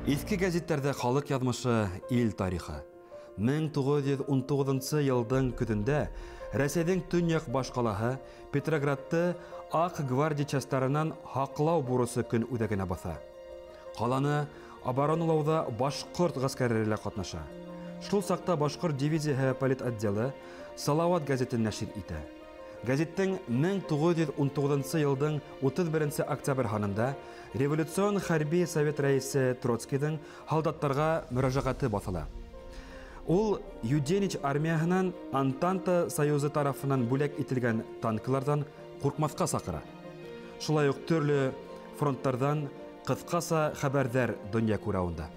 Иске газеттерде халық язмышы ил тарихы. 1919 елдың күтінде Рәсейдің төньяк башқалаһы Петроградты Ақ гвардия частарынан хақлау бурысы күн үдәгенә баса. Қаланы обороналауда башқұрт гаскәрләре катнаша. Шул сакта башқұрт дивизияһы полит отделы Салават газетін нәшир итә. Газеттің 1919 елдың 31 октябрь ханында революцион хәрби совет рәисе Троцкийдің халдаттарға мөрәҗәгате басыла. Ул Юденич армияһынан Антанта союзы тарафынан бүләк ителгән танклардан куркмаска сакыра. Шулай ук төрле фронттардан кыскаса хәбәрдар дөнья күрәвендә.